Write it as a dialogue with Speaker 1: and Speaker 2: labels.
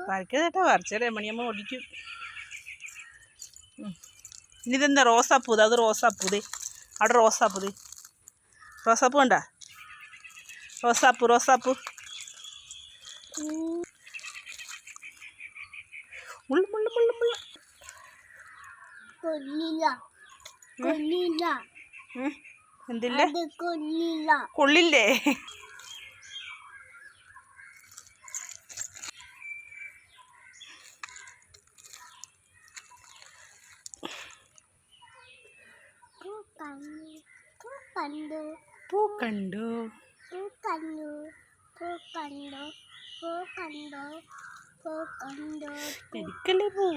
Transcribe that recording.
Speaker 1: വരയ്ക്കതേട്ടാ വരച്ചേരേ മണിയമ്മ ഓടിക്കും. ഇനിതെന്താ റോസാപ്പൂ? അത് റോസാപ്പൂ. ദേ അവിടെ റോസാപ്പൂ. ദേ റോസാപ്പൂ വേണ്ട? റോസാപ്പൂ എന്തില്ല കൊള്ളില്ലേ? പൂ കണ്ടു എടുക്കല്ലേ പൂ.